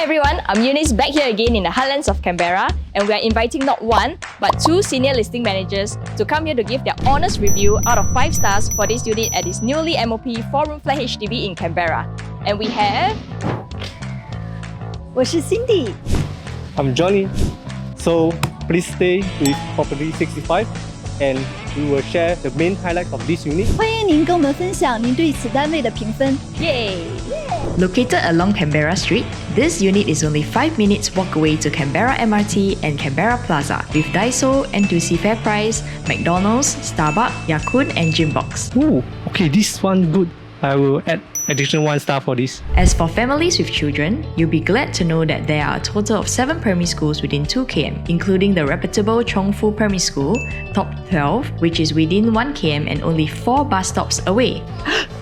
Hi everyone, I'm Eunice back here again in the heartlands of Canberra, and we are inviting not one but two senior listing managers to come here to give their honest review out of 5 stars for this unit at this newly MOP 4-room flat HDB in Canberra. And we have... 我是 Cindy， I'm Johnny. So please stay with Property 65 and we will share the main highlights of this unit. 欢迎您跟我们分享您对此单位的评分。 Yay! Located along Canberra Street, this unit is only 5 minutes walk away to Canberra MRT and Canberra Plaza with Daiso, NTUC FairPrice, McDonald's, Starbucks, Ya-Kun and Gymbox. Oh, okay, this one good. I will add additional 1 star for this. As for families with children, you'll be glad to know that there are a total of 7 primary schools within 2 km, including the reputable Chongfu Primary School, Top 12, which is within 1 km and only 4 bus stops away.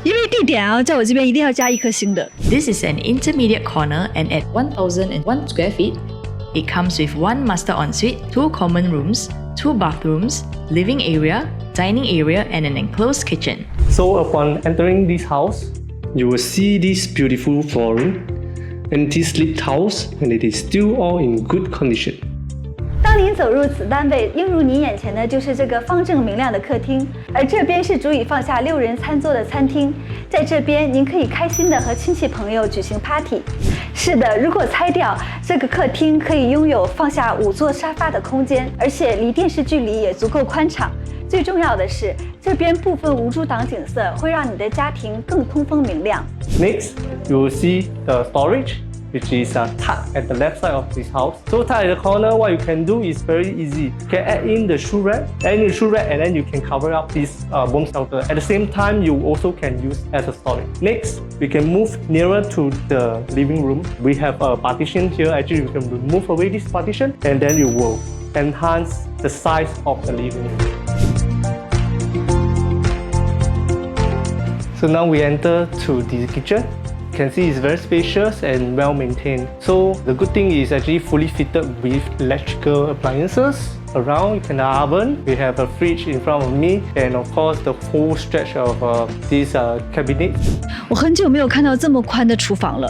因为地点啊，在我这边一定要加1颗星的。 This is an intermediate corner and at 1,001 square feet, it comes with 1 master ensuite, 2 common rooms, 2 bathrooms, living area, dining area and an enclosed kitchen. So upon entering this house, you will see this beautiful flooring, anti-slip tiles, and it is still all in good condition. 当您走入此单位，映入您眼前的就是这个方正明亮的客厅，而这边是足以放下6人餐桌的餐厅。在这边，您可以开心的和亲戚朋友举行 party。是的，如果拆掉这个客厅，可以拥有放下5座沙发的空间，而且离电视距离也足够宽敞。最重要的是，这边部分无阻挡景色会让你的家庭更通风明亮。 Next, you will see the storage, which is tucked at the left side of this house. So tucked at the corner, what you can do is very easy. You can add in the shoe rack, and then you can cover up this bomb shelter. At the same time, you also can use as a storage. Next, we can move nearer to the living room. We have a partition here. Actually, you can remove away this partition, and then you will enhance the size of the living room. So now we enter to the kitchen. You can see it's very spacious and well maintained. So the good thing is actually fully fitted with electrical appliances. Around you can have an oven. We have a fridge in front of me, and of course the whole stretch of these cabinets. 我很久没有看到这么宽的厨房了，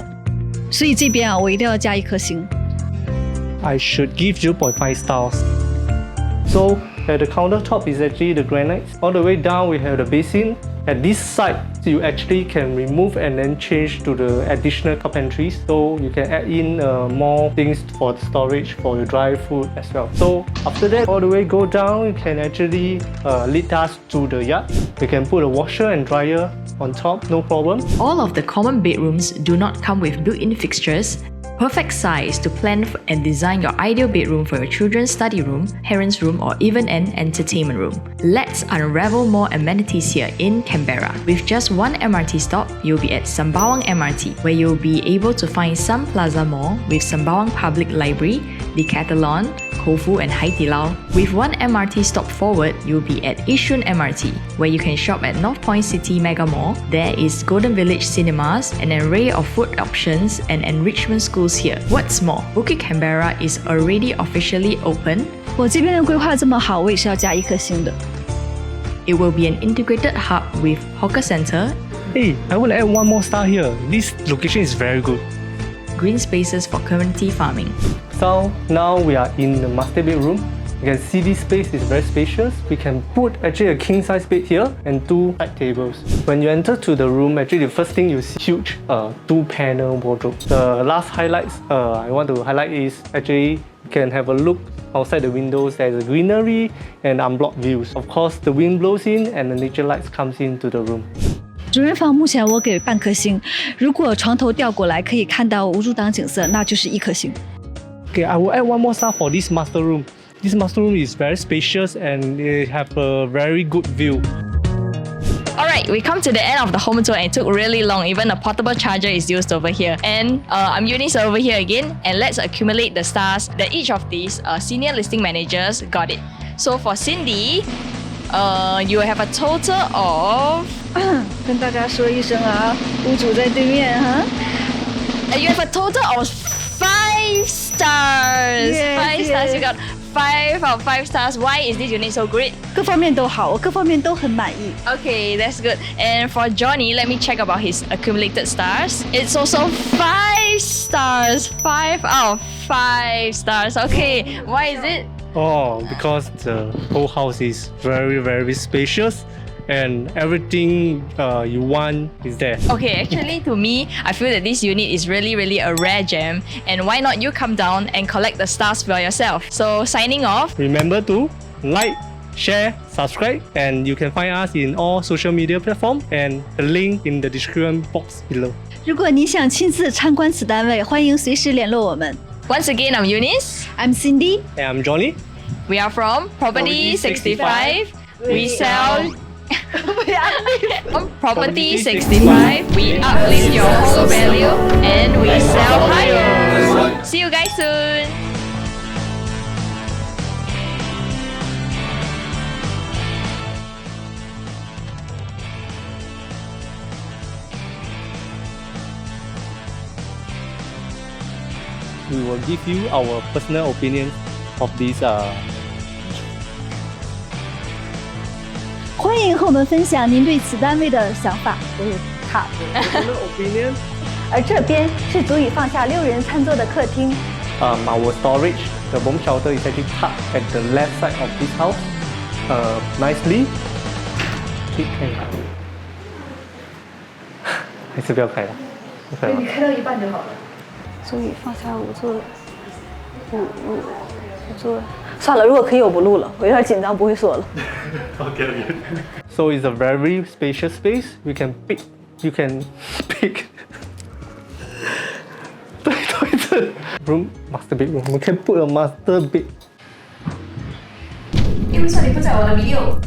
所以这边啊，我一定要加1颗星。 I should give 0.5 stars. So at the countertop is actually the granite. All the way down we have the basin. At this side, you actually can remove and then change to the additional carpentries. So you can add in more things for the storage for your dry food as well. So after that, all the way go down, you can actually lead us to the yard. You can put a washer and dryer on top, no problem. All of the common bedrooms do not come with built-in fixtures. Perfect size to plan and design your ideal bedroom for your children's study room, parents' room or even an entertainment room. Let's unravel more amenities here in Canberra. With just 1 MRT stop, you'll be at Sembawang MRT, where you'll be able to find Sun Plaza Mall with Sembawang Public Library, Decathlon, Koufu and Hai Di Lao. With 1 MRT stop forward, you'll be at Yishun MRT, where you can shop at North Point City Mega Mall. There is Golden Village Cinemas, an array of food options and enrichment schools here. What's more, Bukit Canberra is already officially open. 我这边的规划这么好，我也是要加1颗星的。 It will be an integrated hub with hawker centre, Hey, I want to add 1 more star here. This location is very good. green spaces for community farming. So now we are in the master bedroom. You can see this space is very spacious. We can put actually a king size bed here and 2 side tables. When you enter to the room, actually the first thing you see huge 2-panel wardrobe. The last highlights I want to highlight is actually you can have a look outside the windows. There's a greenery and unblocked views. Of course, the wind blows in and the nature lights comes into the room. 主人房目前我给半颗星，如果床头调过来可以看到无阻挡景色，那就是1颗星。 Okay, I will add 1 more star for this master room. This master room is very spacious and they have a very good view. Alright, we come to the end of the home tour and it took really long. Even a portable charger is used over here. And I'm Eunice over here again, and let's accumulate the stars that each of these senior listing managers got it. So for Cindy, you have a total of 跟大家说一声啊，屋主在对面哈。 you have a total of 5 5 stars. Yes, 5 stars. yes. You got 5 out of 5 stars. Why is this unit so great? 各方面都好，我各方面都很满意。 Okay, that's good. And for Johnny, let me check about his accumulated stars. It's also 5 stars. 5 out of 5 stars. Okay, why is it? Oh, because the whole house is very, very spacious and everything you want is there. Okay, actually to me, I feel that this unit is really a rare gem. And why not you come down and collect the stars for yourself? So signing off. Remember to like, share, subscribe, and you can find us in all social media platforms and the link in the description box below. 如果你想亲自参观此单位，欢迎随时联络我们。 Once again, I'm Eunice. I'm Cindy. And I'm Johnny. We are from Property 65. We sell Property 65. We uplift your whole value and we sell higher. See you guys soon. We will give you our personal opinion of this 欢迎和我们分享您对此单位的想法。好， personal opinion. 而这边是足以放下6人餐桌的客厅。 Our storage, the bomb shelter is actually tucked at the left side of this house. Nicely. 还是不要开了，不开了。开到一半就好了。足以放下5座，5座。算了，如果可以我不录了，我有点紧张，不会说了。So it's a very spacious space. You can pick. Room, master bedroom. We can put a master bed. 为什么你不在我的 video？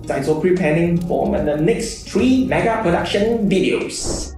在做 pre-planning for 我们的 next 3 mega production videos。